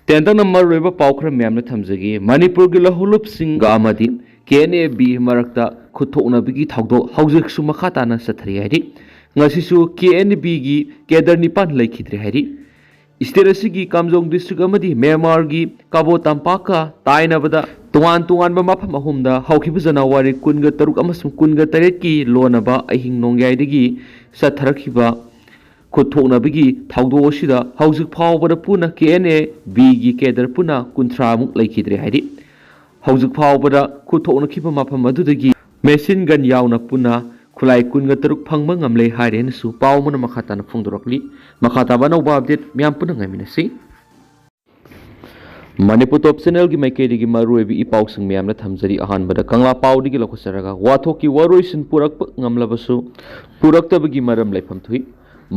ꯇꯦꯟꯇꯪ ꯃꯔꯨꯑꯣꯏꯕ ꯄꯥꯎ ꯈꯔ ꯃꯌꯥꯝꯅ ꯊꯝꯖꯒꯦ ꯃꯅꯤꯄꯨꯔꯒꯤ ꯂꯧꯍꯧꯂꯨꯞꯁꯤꯡꯒ ꯑꯃꯗꯤ KNA-B ꯃꯔꯛꯇ ꯈꯨꯠꯊꯣꯛꯅꯕꯒꯤ ꯊꯧꯗꯣꯛ ꯍꯧꯖꯤꯛꯁꯨ ꯃꯈꯥ ꯇꯥꯅ ꯆꯠꯊꯔꯤ ꯍꯥꯏꯔꯤ ꯉꯁꯤꯁꯨ KNA-Bꯒꯤ ꯀꯦꯗꯔ 9 ꯂꯩꯈꯤꯗ꯭ꯔꯦ ꯍꯥꯏꯔꯤ ꯁ꯭ꯇꯦꯠ ꯑꯁꯤꯒꯤ ꯀꯥꯝꯖꯣꯡ ꯗꯤꯁꯇ꯭ꯔꯤꯛ ꯑꯃꯗꯤ ꯃ꯭ꯌꯥꯟꯃꯥꯔꯒꯤ ꯀꯥꯕꯣ ꯇꯝꯄꯥꯛꯀ ꯇꯥꯏꯅꯕꯗ ꯇꯣꯉꯥꯟꯕ ꯃꯐꯝ ꯑꯍꯨꯝꯗ ꯍꯧꯈꯤꯕ ꯖꯅꯋꯥꯔꯤ 13 ꯑꯃꯁꯨꯡ 18ꯀꯤ ꯂꯣꯟꯅꯕ ꯑꯍꯤꯡ ꯅꯣꯡꯌꯥꯏꯗꯒꯤ ꯆꯠꯊꯔꯛꯈꯤꯕ ꯈꯨꯠꯊꯣꯛꯅꯕꯒꯤ ꯊꯧꯗꯣꯛ ꯑꯁꯤꯗ ꯍꯧꯖꯤꯛ ꯐꯥꯎꯕꯗ ꯄꯨꯟꯅ KNA-Bꯒꯤ ꯀꯦꯗꯔ ꯄꯨꯟꯅ 50 ꯂꯩꯈꯤꯗ꯭ꯔꯦ ꯍꯥꯏꯔꯤ ꯍꯧꯖꯤꯛ ꯐꯥꯎꯕꯗ ꯈꯨꯠꯊꯣꯛꯅꯈꯤꯕ ꯃꯐꯝ ꯑꯗꯨꯗꯒꯤ ꯃꯦꯁꯤꯟ ꯒꯟ ꯌꯥꯎꯅ ꯄꯨꯟꯅ ꯈꯨꯠꯂꯥꯏ 13 ꯐꯪꯕ ꯉꯝꯂꯦ ꯍꯥꯏꯔꯦꯅꯁꯨ ꯄꯥꯎ ꯑꯃꯅ ꯃꯈꯥ ꯇꯥꯅ ꯐꯣꯡꯗꯣꯔꯛꯂꯤ ꯃꯈꯥ ꯇꯥꯕ ꯑꯅꯧꯕ ꯑꯞꯗꯦꯠ ꯃꯌꯥꯝ ꯄꯨꯟꯅ ꯉꯥꯏꯃꯤꯟꯅꯁꯤ ꯃꯅꯤꯄꯨꯔ ꯇꯣꯞ ꯆꯦꯅꯦꯜꯒꯤ ꯃꯥꯏꯀꯩꯗꯒꯤ ꯃꯔꯨꯑꯣꯏꯕ ꯏꯄꯥꯎꯁꯤꯡ ꯃꯌꯥꯝꯅ ꯊꯝꯖꯔꯤ ꯑꯍꯥꯟꯕꯗ ꯀꯪꯂꯥ ꯄꯥꯎꯗꯒꯤ ꯂꯧꯈꯠꯆꯔꯒ ꯋꯥꯊꯣꯛꯀꯤ ꯋꯥꯔꯣꯏꯁꯤꯟ ꯄꯨꯔꯛꯄ ꯉꯝꯂꯕꯁꯨ ꯄꯨꯔꯛꯇꯕꯒꯤ ꯃꯔꯝ ꯂꯩꯐꯝ ꯊꯣꯛꯏ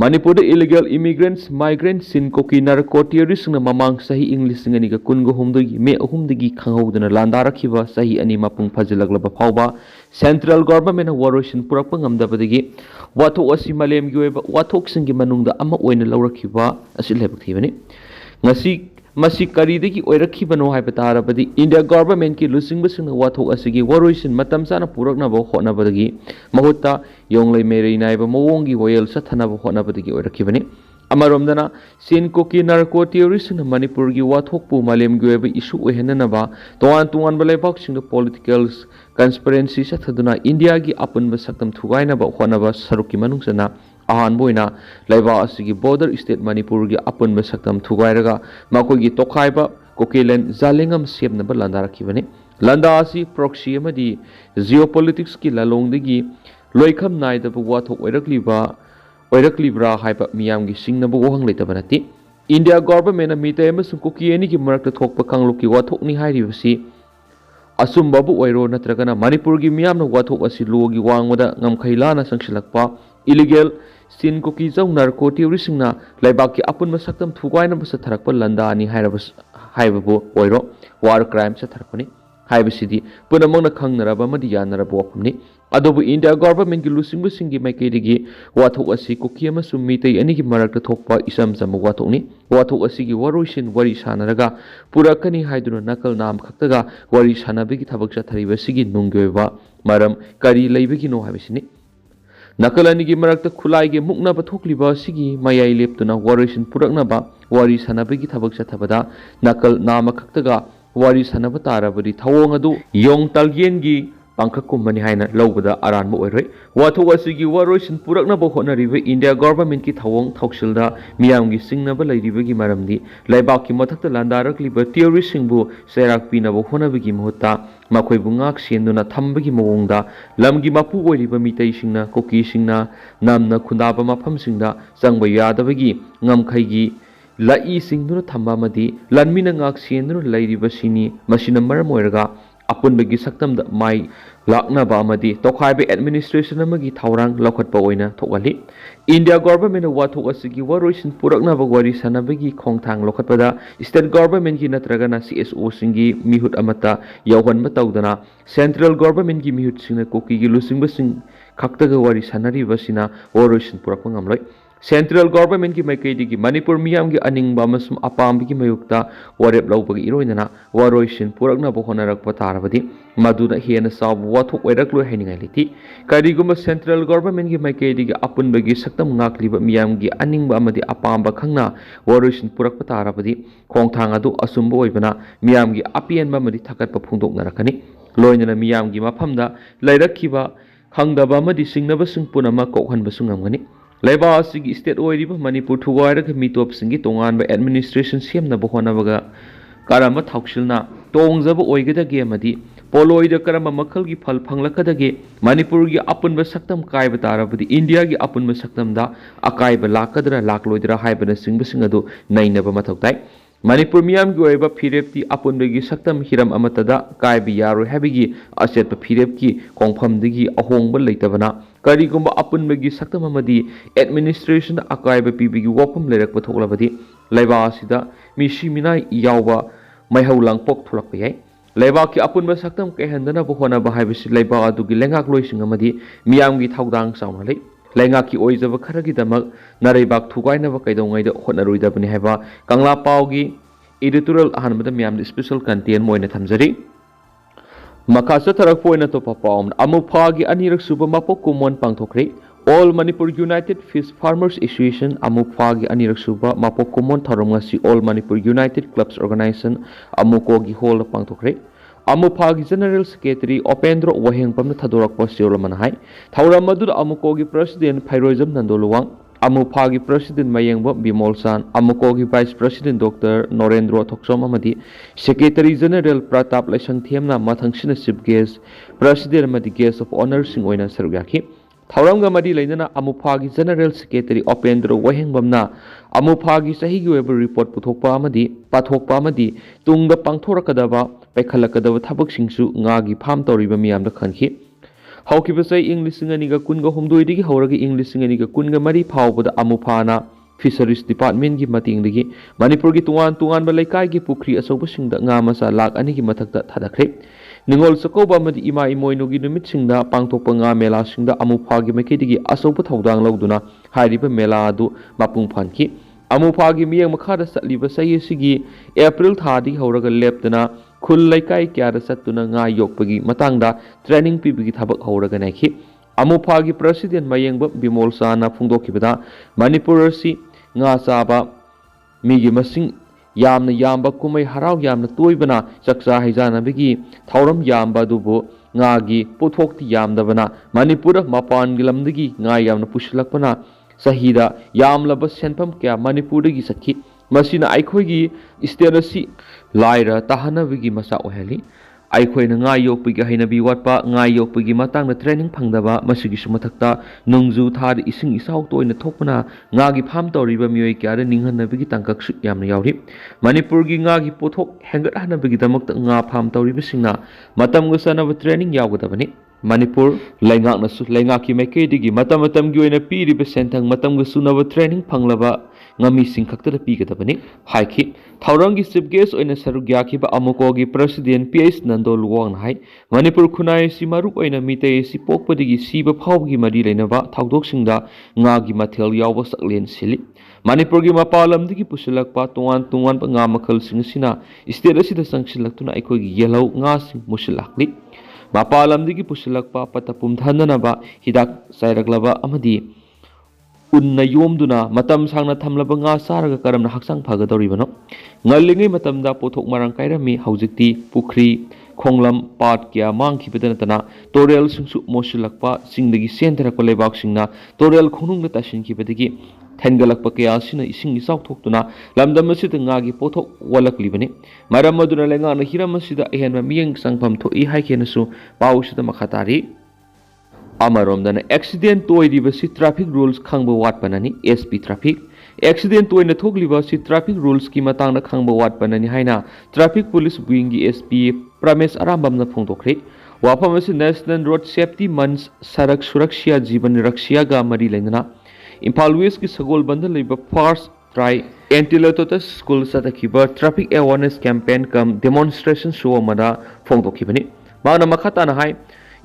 ꯃꯅꯤꯄꯨꯔꯗ ꯏꯂꯤꯒꯦꯜ ꯏꯃꯤꯒ꯭ꯔꯦꯟꯠꯁ ꯃꯥꯏꯒ꯭ꯔꯦꯟꯠ ꯁꯤꯟ ꯀꯣꯀꯤ ꯅꯥꯔꯀꯣ ꯇꯦꯔꯣꯔꯤꯁꯁꯤꯡꯅ ꯃꯃꯥꯡ ꯆꯍꯤ ꯏꯪ 2023 ꯃꯦ 3 ꯈꯪꯍꯧꯗꯅ ꯂꯥꯟꯗꯥꯔꯛꯈꯤꯕ ꯆꯍꯤ 2 ꯃꯄꯨꯡ ꯐꯥꯖꯤꯜꯂꯛꯂꯕ ꯐꯥꯎꯕ ꯁꯦꯟꯇ꯭ꯔꯦꯜ ꯒꯚꯔꯟꯃꯦꯟꯠꯅ ꯋꯥꯔꯣꯏꯁꯤꯟ ꯄꯨꯔꯛꯄ ꯉꯝꯗꯕꯗꯒꯤ ꯋꯥꯊꯣꯛ ꯑꯁꯤ ꯃꯥꯂꯦꯝꯒꯤ ꯑꯣꯏꯕ ꯋꯥꯊꯣꯛꯁꯤꯡꯒꯤ ꯃꯅꯨꯡꯗ ꯑꯃ ꯑꯣꯏꯅ ꯂꯧꯔꯛꯈꯤꯕ ꯑꯁꯤ ꯂꯥꯏꯕꯛ ꯊꯤꯕꯅꯤ ꯃꯁꯤ ꯀꯔꯤꯗꯒꯤ ꯑꯣꯏꯔꯛꯈꯤꯕꯅꯣ ꯍꯥꯏꯕ ꯇꯥꯔꯕꯗꯤ ꯏꯟꯗꯤꯌꯥ ꯒꯚꯔꯟꯃꯦꯟꯠꯀꯤ ꯂꯨꯆꯤꯡꯕꯁꯤꯡꯅ ꯋꯥꯊꯣꯛ ꯑꯁꯤꯒꯤ ꯋꯥꯔꯣꯏꯁꯤꯟ ꯃꯇꯝ ꯆꯥꯅ ꯄꯨꯔꯛꯅꯕ ꯍꯣꯠꯅꯕꯗꯒꯤ ꯃꯍꯨꯠꯇ ꯌꯣꯡꯂꯩ ꯃꯩꯔꯩ ꯅꯥꯏꯕ ꯃꯑꯣꯡꯒꯤ ꯋꯥꯌꯦꯜ ꯆꯠꯊꯅꯕ ꯍꯣꯠꯅꯕꯗꯒꯤ ꯑꯣꯏꯔꯛꯈꯤꯕꯅꯤ ꯑꯃꯔꯣꯝꯗꯅ ꯆꯤꯟ ꯀꯣꯀꯤ ꯅꯥꯔꯀꯣ ꯇꯦꯔꯣꯔꯤꯁꯁꯤꯡꯅ ꯃꯅꯤꯄꯨꯔꯒꯤ ꯋꯥꯊꯣꯛꯄꯨ ꯃꯥꯂꯦꯝꯒꯤ ꯑꯣꯏꯕ ꯏꯁꯨ ꯑꯣꯏꯍꯟꯅꯅꯕ ꯇꯣꯉꯥꯟꯕ ꯂꯩꯕꯥꯛꯁꯤꯡꯗ ꯄꯣꯂꯤꯇꯤꯀꯦꯜ ꯀꯟꯁꯄꯤꯔꯦꯟꯁꯤ ꯆꯠꯊꯗꯨꯅ ꯏꯟꯗꯤꯌꯥꯒꯤ ꯑꯄꯨꯟꯕ ꯁꯛꯇꯝ ꯊꯨꯒꯥꯏꯅꯕ ꯍꯣꯠꯅꯕ ꯁꯔꯨꯛꯀꯤ ꯃꯅꯨꯡꯆꯟꯅ ꯑꯍꯥꯟꯕ ꯑꯣꯏꯅ ꯂꯩꯕꯥꯛ ꯑꯁꯤꯒꯤ ꯕꯣꯔꯗꯔ ꯁ꯭ꯇꯦꯠ ꯃꯅꯤꯄꯨꯔꯒꯤ ꯑꯄꯨꯟꯕ ꯁꯛꯇꯝ ꯊꯨꯒꯥꯏꯔꯒ ꯃꯈꯣꯏꯒꯤ ꯇꯣꯈꯥꯏꯕ ꯀꯣꯀꯦꯂꯦꯟ ꯖꯥꯂꯦꯡꯉꯝ ꯁꯦꯝꯅꯕ ꯂꯥꯟꯗꯥꯔꯛꯈꯤꯕꯅꯤ ꯂꯥꯟꯗꯥ ꯑꯁꯤ ꯄ꯭ꯔꯣꯛꯁꯤ ꯑꯃꯗꯤ ꯖꯤꯑꯣꯄꯣꯂꯤꯇꯤꯛꯁꯀꯤ ꯂꯂꯣꯡꯗꯒꯤ ꯂꯣꯏꯈꯝ ꯅꯥꯏꯗꯕ ꯋꯥꯊꯣꯛ ꯑꯣꯏꯔꯛꯂꯤꯕ꯭ꯔꯥ ꯍꯥꯏꯕ ꯃꯤꯌꯥꯝꯒꯤ ꯆꯤꯡꯅꯕ ꯋꯥꯍꯪ ꯂꯩꯇꯕ ꯅꯠꯇꯦ ꯏꯟꯗꯤꯌꯥ ꯒꯚꯔꯟꯃꯦꯟꯠꯅ ꯃꯤꯇꯩ ꯑꯃꯁꯨꯡ ꯀꯨꯀꯤ ꯑꯅꯤꯒꯤ ꯃꯔꯛꯇ ꯊꯣꯛꯄ ꯀꯥꯡꯂꯨꯞꯀꯤ ꯋꯥꯊꯣꯛꯅꯤ ꯍꯥꯏꯔꯤꯕꯁꯤ ꯑꯆꯨꯝꯕꯕꯨ ꯑꯣꯏꯔꯣ ꯅꯠꯇ꯭ꯔꯒꯅ ꯃꯅꯤꯄꯨꯔꯒꯤ ꯃꯤꯌꯥꯝꯅ ꯋꯥꯊꯣꯛ ꯑꯁꯤ ꯂꯣꯒꯤ ꯋꯥꯡꯃꯗ ꯉꯝꯈꯩ ꯂꯥꯟꯅ ꯆꯪꯁꯤꯜꯂꯛꯄ ꯏꯂꯤꯒꯦꯜ ꯆꯤꯟ ꯀꯣꯀꯤ ꯆꯧ ꯅꯥꯔꯀꯣ ꯇꯦꯔꯣꯔꯤꯁꯁꯤꯡꯅ ꯂꯩꯕꯥꯛꯀꯤ ꯑꯄꯨꯟꯕ ꯁꯛꯇꯝ ꯊꯨꯒꯥꯏꯅꯕ ꯆꯠꯊꯔꯛꯄ ꯂꯥꯟꯗꯥꯅꯤ ꯍꯥꯏꯕꯕꯨ ꯑꯣꯏꯔꯣ ꯋꯥꯔ ꯀ꯭ꯔꯥꯏꯝ ꯆꯠꯊꯔꯛꯄꯅꯤ ꯍꯥꯏꯕꯁꯤꯗꯤ ꯄꯨꯝꯅꯃꯛꯅ ꯈꯪꯅꯔꯕ ꯑꯃꯗꯤ ꯌꯥꯅꯔꯕ ꯋꯥꯐꯝꯅꯤ ꯑꯗꯨꯕꯨ ꯏꯟꯗꯤꯌꯥ ꯒꯚꯔꯟꯃꯦꯟꯠꯀꯤ ꯂꯨꯆꯤꯡꯕꯁꯤꯡꯒꯤ ꯃꯥꯏꯀꯩꯗꯒꯤ ꯋꯥꯊꯣꯛ ꯑꯁꯤ ꯀꯨꯀꯤ ꯑꯃꯁꯨꯡ ꯃꯤꯇꯩ ꯑꯅꯤꯒꯤ ꯃꯔꯛꯇ ꯊꯣꯛꯄ ꯏꯆꯝ ꯆꯝꯕ ꯋꯥꯊꯣꯛꯅꯤ ꯋꯥꯊꯣꯛ ꯑꯁꯤꯒꯤ ꯋꯥꯔꯣꯏꯁꯤꯟ ꯋꯥꯔꯤ ꯁꯥꯅꯔꯒ ꯄꯨꯔꯛꯀꯅꯤ ꯍꯥꯏꯗꯨꯅ ꯅꯥꯀꯜ ꯅꯥꯝ ꯈꯛꯇꯒ ꯋꯥꯔꯤ ꯁꯥꯅꯕꯒꯤ ꯊꯕꯛ ꯆꯠꯊꯔꯤꯕꯁꯤꯒꯤ ꯅꯨꯡꯒꯤ ꯑꯣꯏꯕ ꯃꯔꯝ ꯀꯔꯤ ꯂꯩꯕꯒꯤꯅꯣ ꯍꯥꯏꯕꯁꯤꯅꯤ ꯅꯥꯀꯜ ꯑꯅꯤꯒꯤ ꯃꯔꯛꯇ ꯈꯨꯠꯂꯥꯏꯒꯤ ꯃꯨꯛꯅꯕ ꯊꯣꯛꯂꯤꯕ ꯑꯁꯤꯒꯤ ꯃꯌꯥꯏ ꯂꯦꯞꯇꯨꯅ ꯋꯥꯔꯣꯏꯁꯤꯟ ꯄꯨꯔꯛꯅꯕ ꯋꯥꯔꯤ ꯁꯥꯅꯕꯒꯤ ꯊꯕꯛ ꯆꯠꯊꯕꯗ ꯅꯥꯀꯜ ꯅꯥꯝꯃ ꯈꯛꯇꯒ ꯋꯥꯔꯤ ꯁꯥꯅꯕ ꯇꯥꯔꯕꯗꯤ ꯊꯧꯑꯣꯡ ꯑꯗꯨ ꯌꯣꯡ ꯇꯥꯜꯒꯦꯟꯒꯤ ꯄꯥꯡꯈꯛꯀꯨꯝꯕꯅꯤ ꯍꯥꯏꯅ ꯂꯧꯕꯗ ꯑꯔꯥꯟꯕ ꯑꯣꯏꯔꯣꯏ ꯋꯥꯊꯣꯛ ꯑꯁꯤꯒꯤ ꯋꯥꯔꯣꯏꯁꯤꯟ ꯄꯨꯔꯛꯅꯕ ꯍꯣꯠꯅꯔꯤꯕ ꯏꯟꯗꯤꯌꯥ ꯒꯚꯔꯟꯃꯦꯟꯠꯀꯤ ꯊꯧꯑꯣꯡ ꯊꯧꯁꯤꯜꯗ ꯃꯤꯌꯥꯝꯒꯤ ꯆꯤꯡꯅꯕ ꯂꯩꯔꯤꯕꯒꯤ ꯃꯔꯝꯗꯤ ꯂꯩꯕꯥꯛꯀꯤ ꯃꯊꯛꯇ ꯂꯥꯟꯗꯥꯔꯛꯂꯤꯕ ꯇꯦꯔꯣꯔꯤꯁꯁꯤꯡꯕꯨ ꯆꯩꯔꯥꯛ ꯄꯤꯅꯕ ꯍꯣꯠꯅꯕꯒꯤ ꯃꯍꯨꯠꯇ ꯃꯈꯣꯏꯕꯨ ꯉꯥꯛ ꯁꯦꯟꯗꯨꯅ ꯊꯝꯕꯒꯤ ꯃꯑꯣꯡꯗ ꯂꯝꯒꯤ ꯃꯄꯨ ꯑꯣꯏꯔꯤꯕ ꯃꯤꯇꯩꯁꯤꯡꯅ ꯀꯨꯀꯤꯁꯤꯡꯅ ꯅꯝꯅ ꯈꯨꯟꯗꯥꯕ ꯃꯐꯝꯁꯤꯡꯗ ꯆꯪꯕ ꯌꯥꯗꯕꯒꯤ ꯉꯝꯈꯩꯒꯤ ꯂꯥꯏ ꯆꯤꯡꯗꯨꯅ ꯊꯝꯕ ꯑꯃꯗꯤ ꯂꯥꯟꯃꯤꯅ ꯉꯥꯛ ꯁꯦꯟꯗꯨꯅ ꯂꯩꯔꯤꯕꯁꯤꯅꯤ ꯃꯁꯤꯅ ꯃꯔꯝ ꯑꯣꯏꯔꯒ ꯑꯄꯨꯟꯕꯒꯤ ꯁꯛꯇꯝꯗ ꯃꯥꯏ ꯂꯥꯛꯅꯕ ꯑꯃꯗꯤ ꯇꯣꯈꯥꯏꯕ ꯑꯦꯗꯃꯤꯅꯤꯁꯇ꯭ꯔꯦꯁꯟ ꯑꯃꯒꯤ ꯊꯧꯔꯥꯡ ꯂꯧꯈꯠꯄ ꯑꯣꯏꯅ ꯊꯣꯛꯍꯜꯂꯤ ꯏꯟꯗꯤꯌా ꯒꯚꯔꯟꯃꯦꯟꯠꯅ ꯋꯥꯊꯣꯛ ꯑꯁꯤꯒꯤ ꯋꯥꯔꯣꯏꯁꯤꯟ ꯄꯨꯔꯛꯅꯕ ꯋꯥꯔꯤ ꯁꯥꯅꯕꯒꯤ ꯈꯣꯡꯊꯥꯡ ꯂꯧꯈꯠꯄꯗ ꯁ꯭ꯇꯦꯠ ꯒꯚꯔꯟꯃꯦꯟꯠꯀꯤ ꯅꯠꯇ꯭ꯔꯒꯅ CSOꯁꯤꯡꯒꯤ ꯃꯤꯍꯨꯠ ꯑꯃꯠꯇ ꯌꯧꯍꯟꯕ ꯇꯧꯗꯅ ꯁꯦꯟꯇ꯭ꯔꯦꯜ ꯒꯚꯔꯟꯃꯦꯟꯠꯀꯤ ꯃꯤꯍꯨꯠꯁꯤꯡꯅ ꯀꯨꯀꯤꯒꯤ ꯂꯨꯆꯤꯡꯕꯁꯤꯡ ꯈꯛꯇꯒ ꯋꯥꯔꯤ ꯁꯥꯅꯔꯤꯕꯁꯤꯅ ꯋꯥꯔꯣꯏꯁꯤꯟ ꯄꯨꯔꯛꯄ ꯉꯝꯂꯣꯏ ꯁꯦꯟꯇ꯭ꯔꯦल ꯒꯚꯔꯟꯃꯦꯟꯠꯀꯤ ꯃꯥꯏꯀꯩꯗꯒꯤ ꯃꯅꯤꯄꯨꯔ ꯃꯤꯌꯥꯝꯒꯤ ꯑꯅꯤꯡꯕ ꯑꯃꯁꯨꯡ ꯑꯄꯥꯝꯕꯒꯤ ꯃꯥꯌꯣꯛꯇ ꯋꯥꯔꯦꯞ ꯂꯧꯕꯒ ꯏꯔꯣꯏꯅꯅ ꯋꯥꯔꯣꯏꯁꯤन ꯄꯨꯔꯛꯅꯕ ꯍꯣꯠꯅꯔꯛꯄ ꯇꯥꯔꯕꯗꯤ ꯃꯗꯨꯅ ꯍꯦꯟꯅ ꯆꯥꯎꯕ ꯋꯥꯊꯣꯛ ꯑꯣꯏꯔꯛꯂꯣꯏ ꯍꯥꯏꯅꯤꯡꯉꯥꯏ ꯂꯩꯇꯦ ꯀꯔꯤꯒꯨꯝꯕ ꯁꯦꯟꯇ꯭ꯔꯦल ꯒꯚꯔꯟꯃꯦꯟꯠꯀꯤ ꯃꯥꯏꯀꯩꯗꯒꯤ ꯑꯄꯨꯟꯕꯒꯤ ꯁꯛꯇꯝ ꯉꯥꯛꯂꯤꯕ ꯃꯤꯌꯥꯝꯒꯤ ꯑꯅꯤꯡꯕ ꯑꯃꯗꯤ ꯑꯄꯥꯝꯕ ꯈꯪꯅ ꯋꯥꯔꯣꯏꯁꯤन ꯄꯨꯔꯛꯄ ꯇꯥꯔꯕꯗꯤ ꯈꯣꯡꯊꯥꯡ ꯑꯗꯨ ꯑꯆꯨꯝꯕ ꯑꯣꯏꯕꯅ ꯃꯤꯌꯥꯝꯒꯤ ꯑꯄꯦꯟꯕ ꯑꯃꯗꯤ ꯊꯥꯒꯠꯄ ꯐꯣꯡꯗꯣꯛꯅꯔꯛꯀꯅꯤ ꯂꯣꯏꯅꯅ ꯃꯤꯌꯥꯝꯒꯤ ꯃꯐꯝꯗ ꯂꯩꯔꯛꯈꯤꯕ ꯈꯪꯗꯕ ꯑꯃꯗꯤ ꯆꯤꯡꯅꯕꯁꯤꯡ ꯄꯨꯝꯅꯃꯛ ꯀꯣꯛꯍꯟꯕꯁꯨ ꯉꯝꯒꯅꯤ ꯂꯩꯕꯥꯛ ꯑꯁꯤꯒꯤ ꯁ꯭ꯇꯦꯠ ꯑꯣꯏꯔꯤꯕ ꯃꯅꯤꯄꯨꯔ ꯊꯨꯒꯥꯏꯔꯒ ꯃꯤꯇꯣꯞꯁꯤꯡꯒꯤ ꯇꯣꯉꯥꯟꯕ ꯑꯦꯗꯃꯤꯅꯤꯁꯇ꯭ꯔꯦꯁꯟ ꯁꯦꯝꯅꯕ ꯍꯣꯠꯅꯕꯒ ꯀꯔꯝꯕ ꯊꯧꯁꯤꯜꯅ ꯇꯣꯡꯖꯕ ꯑꯣꯏꯒꯗꯒꯦ ꯑꯃꯗꯤ ꯄꯣꯂꯣꯏꯗ ꯀꯔꯝꯕ ꯃꯈꯜꯒꯤ ꯐꯜ ꯐꯪꯂꯛꯀꯗꯒꯦ ꯃꯅꯤꯄꯨꯔꯒꯤ ꯑꯄꯨꯟꯕ ꯁꯛꯇꯝ ꯀꯥꯏꯕ ꯇꯥꯔꯕꯗꯤ ꯏꯟꯗꯤꯌꯥꯒꯤ ꯑꯄꯨꯟꯕ ꯁꯛꯇꯝꯗ ꯑꯀꯥꯏꯕ ꯂꯥꯛꯀꯗ꯭ꯔꯥ ꯂꯥꯛꯂꯣꯏꯗ꯭ꯔꯥ ꯍꯥꯏꯕꯅꯆꯤꯡꯕꯁꯤꯡ ꯑꯗꯨ ꯅꯩꯅꯕ ꯃꯊꯧ ꯇꯥꯏ ꯃꯅꯤꯄꯨꯔ ꯃꯤꯌꯥꯝꯒꯤ ꯑꯣꯏꯕ ꯐꯤꯔꯦꯞꯇꯤ ꯑꯄꯨꯟꯕꯒꯤ ꯁꯛꯇꯝ ꯍꯤꯔꯝ ꯑꯃꯠꯇꯗ ꯀꯥꯏꯕ ꯌꯥꯔꯣꯏ ꯍꯥꯏꯕꯒꯤ ꯑꯆꯦꯠꯄ ꯐꯤꯔꯦꯞꯀꯤ ꯈꯣꯡꯐꯝꯗꯒꯤ ꯑꯍꯣꯡꯕ ꯂꯩꯇꯕꯅ ꯀꯔꯤꯒꯨꯝꯕ ꯑꯄꯨꯟꯕꯒꯤ ꯁꯛꯇꯝ ꯑꯃꯗꯤ ꯑꯦꯗꯃꯤꯅꯤꯁꯇ꯭ꯔꯦꯁꯟꯗ ꯑꯀꯥꯏꯕ ꯄꯤꯕꯒꯤ ꯋꯥꯐꯝ ꯂꯩꯔꯛꯄ ꯊꯣꯛꯂꯕꯗꯤ ꯂꯩꯕꯥꯛ ꯑꯁꯤꯗ ꯃꯤꯁꯤ ꯃꯤꯅꯥꯏ ꯌꯥꯎꯕ ꯃꯩꯍꯧ ꯂꯥꯡꯄꯣꯛ ꯊꯣꯛꯂꯛꯄ ꯌꯥꯏ ꯂꯩꯕꯥꯛꯀꯤ ꯑꯄꯨꯟꯕ ꯁꯛꯇꯝ ꯀꯥꯏꯍꯟꯗꯅꯕ ꯍꯣꯠꯅꯕ ꯍꯥꯏꯕꯁꯤ ꯂꯩꯕꯥꯛ ꯑꯗꯨꯒꯤ ꯂꯩꯉꯥꯛꯂꯣꯏꯁꯤꯡ ꯑꯃꯗꯤ ꯃꯤꯌꯥꯝꯒꯤ ꯊꯧꯗꯥꯡ ꯆꯥꯎꯅ ꯂꯩ ꯂꯩꯉꯥꯛꯀꯤ ꯑꯣꯏꯖꯕ ꯈꯔꯒꯤꯗꯃꯛ ꯅꯥꯔꯩꯕꯥꯛ ꯊꯨꯒꯥꯏꯅꯕ ꯀꯩꯗꯧꯉꯩꯗ ꯍꯣꯠꯅꯔꯣꯏꯗꯕꯅꯤ ꯍꯥꯏꯕ ꯀꯪꯂꯥ ꯄꯥꯎꯒꯤ editorial ahanbada miyamda special content moina thamjari makasa tharak poina to papaum amuphagi anirak suba mapok kumon pangthokre All Manipur United Fish Farmers Association amuphagi anirak suba mapok kumon tharongasi All Manipur United Clubs Organization amukogi hall pangthokre amuphagi General Secretary Opendro Wahengpamna thadorakpa siolamanhai thauram madu amukogi President Phairojam Nandoluwang amuphagi President Mayengba Bimolsan amukogi Vice President Dr. Norendro Thoksom amadi Secretary General Pratap Laisangthiamna mathangsina chief guest President amadi guest of honor sing oina sarugaki thauramga madi leinana amuphagi General Secretary Opendro Wahengbamna amuphagi sahigi web report puthokpa amadi pathokpa amadi tungda pangthorakadaba paikhalakadaba thabaksingsu ngagi pham toriba miyamda khanki Haukibasai English Singaniga Kunga Humduidigi Horagi English Singaniga Kunga Mari Pauba Amupana Fisheries Department gi mating digi Manipur gi tuan balaikai gi pukri asoba singda ngamasa lak ani gi mathakta thadakre Ningol sakoba madi ima imoinu gi numit singda pangthokpa nga mela singda amupha gi makedigi asoba thaudang lauduna hairiba mela adu mapung phanki amupha gi miyang makhada satliba sayesigi April thadi horaga leptana Khutlai kai kya satuna nga yokpagi matangda training pibigi thabak horaga naikhi amuphagi President Mayengba Bimolsana phungdokibada Manipur si nga saba migi masing yamna yamba kumai harau yamna toibana chaksa haijana bigi thauram yamba dubo nga gi puthokti yamdabana Manipur mapan gilamdagi nga yamna pushilakpana sahida yamlaba senpam kya Manipur gi sakhi masina aikhoigi state laira tahanabigi masa oheli aikhoina nga yokpigi hainabi watpa nga yokpigi matangna training phangdaba masigi sumathakta nungju thar ising isau toina thokpana nga gi pham toriba miyoi kyara ninghanabigi tangkak su yamna yauri Manipur gi nga gi pothok hengat hanabigi damakta nga pham toriba singna matamga sanaba training yawgadabani Manipur laingak nasu laingaki maikei matam gi oina piriba senthang matamga sunaba training phanglaba ngami singkhakta pigadabani haiki thaurangi chief guest oina sarugya khiba amukogi President PS Nandol Wang hai Manipur khunai si maruk oina mitei si pokpadigi siba phawgi mari leinaba thaudok nga gi mathel yawba saklen sili Manipur gi mapalamdigi pusilakpa tuan nga makhal sina state asida sangsilaktuna aikogi yellow nga sing musilakli mapalamdigi pusilakpa patapum thandanaba hidak sairaklaba amadi unna yomduna matam sangna thamlaba nga saraga karamna haksang phagadoribano ngallingai matamda pothok marang kairami haujikti pukri khonglam pat kya mangkhibadana tana torel singsu mosilakpa singdagi sentherakpa lebak singna torel khonungna tasinkhibadagi thengalakpa kya sina ising isau thoktuna lamdam asida ngagi pothok walaklibani maram maduna lenga na hiram asida ehenma miyeng sangpham thoi haikenasu pausida makhatari Amaromdana accident toidibasi traffic rules khangba watpanani SP traffic accident toina thoklibasi traffic rules ki matangna khangba watpanani haina traffic police wing gi SP Pramesh Arambamna phongdokre wafamasi National Road Safety Month Sarak Suraksha Jiban Raksha ga mari lengna Imphal West ki Sagol Bandal leiba first try Antilototus School satakhiba traffic awareness campaign kam demonstration show amada phongdokhibani mana makhatana hai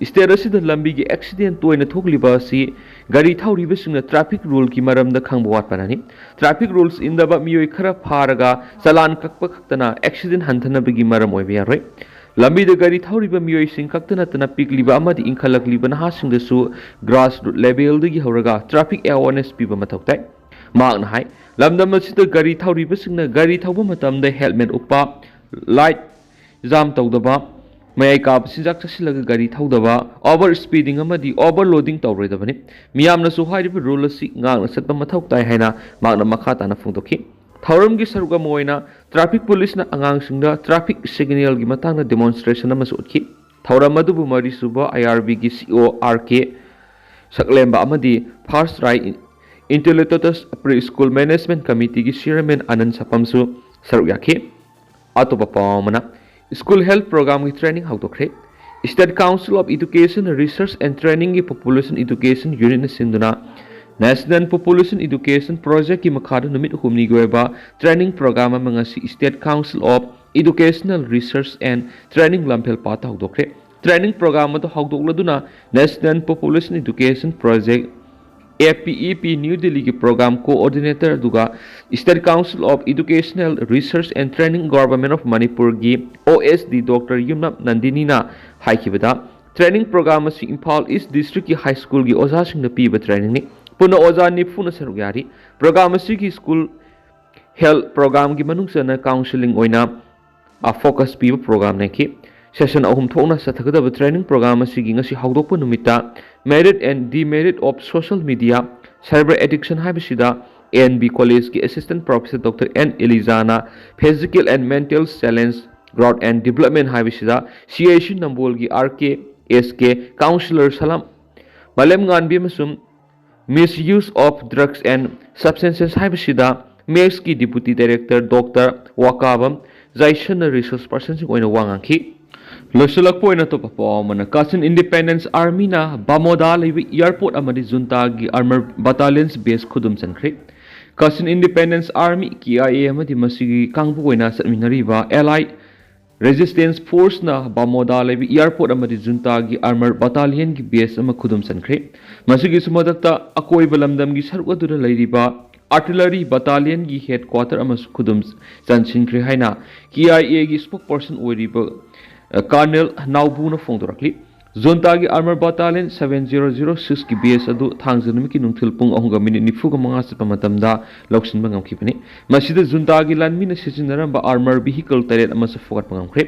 State asida lambi gi accident toina thokliba si gari thauriba singna traffic rule ki maramda khangba watpanani traffic rules indaba miyoi khara pharaga chalan kakpa khaktana accident hanthana bigi maram oibe yaroi lambi da gari thauriba miyoi sing khaktana tana pikliba amadi inkhalakliba na hasingda su grassroots level dagi horaga traffic awareness piba mathoktai magna hai lamdam asida gari thauriba singna gari thauba matamda helmet uppa light jam tawdaba May ka sinjak sasilaga gari thaudaba over speeding amadi overloading tawroidabani miyamna su hairiba rule asi ngangna satpa mathau tai haina magna makha na phungdokhi thauram gi saruga moina traffic police na angang singda traffic signal gi matangna demonstration ama sutki thauram adubu mari suba IRB gi CO RK saklemba amadi first right Intellectus Preschool Management Committee gi chairman Anand Sapamsu saruyakhi atopa pamana School Health Program ki training how to create State Council of Education Research and Training ki Population Education Unit na sinduna National Population Education Project ki makhada numit humni goeba training program mga si State Council of Educational Research and Training lamphel pata how to create training program to how to laduna National Population Education Project APEP New Delhi की programme coordinator दुगा state council of educational research and training government of Manipur की OSD doctor युमनप Nandini ना हाइकिबदा training programme असी Imphal east district की high school की ओजासिंग पीब training ने पुनः ओजा निफुन सरुक यारी प्रोग्राम असी की स्कूल हेल्थ प्रोग्राम की मनुष्य काउंसिलिंग ओइना फोकस पीब प्रोग्राम ने की सेशन अहम थोना सथगदब ट्रेनिंग प्रोग्राम असिगी ngasi hawdokpa numita merit and demerit of social media cyber addiction हाइबसिदा ANB कॉलेज की assistant professor doctor N Elizana physical and mental challenge growth and development हाइबसिदा CAC नंबोल की RKSK काउंसलर सलाम मलम गानबी मसुम misuse of drugs and substances हाइबसिदा MEX की डिप्टी डायरेक्टर डॉक्टर वाकाबम जाइशन रिसोर्स पर्सन सिंग ओइना वांगाखी लोसलकपो इन तो पपमन कासिन इंडिपेंडेंस आर्मी ना बामोदा लेबि एयरपोर्ट अमदि जुंता की आर्मर बटालियंस बेस खुदुम चनख्रे कासिन इंडिपेंडेंस आर्मी KIA अमदि मसिगी कांगबु ओइना सतमिनरिबा एलाई रेजिस्टेंस फोर्स ना बामोदा लेबि एयरपोर्ट अमदि जुंता की आर्मर बटालियन की बेस अम खुदुम चनख्रे मसिगी सुमदक्ता अकोय बलमदम की सरु अदुरा लेरिबा आर्टिलरी बटालियन की हेडक्वार्टर अमस खुदुम चनसिनख्रे हाइना KIA की स्पोक पर्सन ओइरिबा कर्नल नाउबूना फोंदोरकली जोंता की आर्मर बटालियन 7006 की बेस अदु थांगजनमी की नुंथिल पुंग अहुंगा मिनिट निफुगा मंगा Sapa मतमदा लौक्सिनबा ngamkhibani masida junta gi lanmi na sijinaramba armor vehicle teret ama sa fogat ngamkhre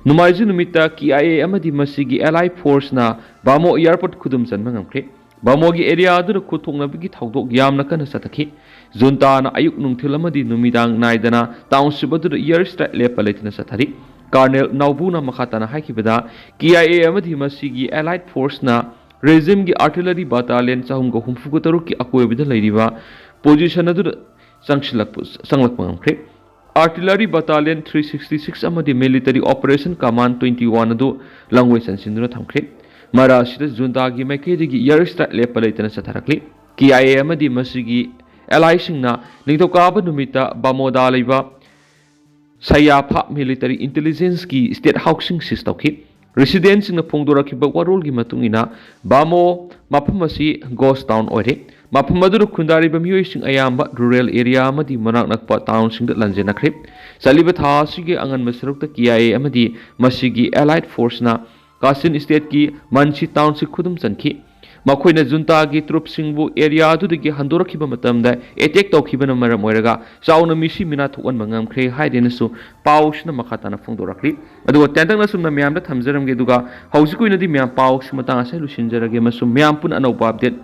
numaiju numita KIA amadi masigi allied force na bamo airport khudum chanba ngamkhre bamo gi area adu khutoknabi gi thaudok yamna kana satakhi junta na ayuk nungthil amadi numidang naidana township adu air strike lepa letina sathari colonel नाउबूना मखाताना हाइकिबदा KIA अमदि मसिगी allied force ना regime की artillery battalion चाहुंग हुमफुग तरुक की अकोयबिदा लैरिबा पोजीशन अदु संगलक मंगख्रे आर्टिलरी बटालियन 366 अमदि मिलिटरी ऑपरेशन कमांड 21 अदु लंगवे संसिंदुना थमख्रे मरासिदा जुंता की मैकेदिगी एयर स्ट्राइक लेप लेतना सथरकली KIA अमदि मसिगी एलाइसिंगना निथोकाबा नुमिता बामोदा लेबा सयाफा मिलिटरी इंटेलिजेंस की स्टेट हाउसिंग सिस्टम की रेसिडेंस सिंह फोंदोरखिबा वारोल की मतुंगिना बामो मफमसी गोस्ट टाउन ओरे मफमदुर खुंदारिबा मियोइसिंग अयाम्बा रूरल एरिया अमदि मनाक नकपा टाउन सिंग लंजेनखरे सलिबा थासिगे अंगन मसरुक KIA अमदि मसिगी एलाइड फोर्स ना कासिन स्टेट की मनसी टाउन से खुदुम चनखी मखोइना जुंता की ट्रुप सिंगबु एरिया दुदगी हंदोरखिबा मतमदा अटैक तौखिबना मरम ओइरगा चाउना मिसी मिना थोन मंगमख्रे हाइदेनसु पाउसना मखाताना फोंदोरखली अदुगा तेंतंगना सुमना म्यामदा थमजरमगे दुगा हौजिकुइनदि म्याम पाउस मतांग असे लुसिनजरगे मसु म्याम पुन अनौबा अपडेट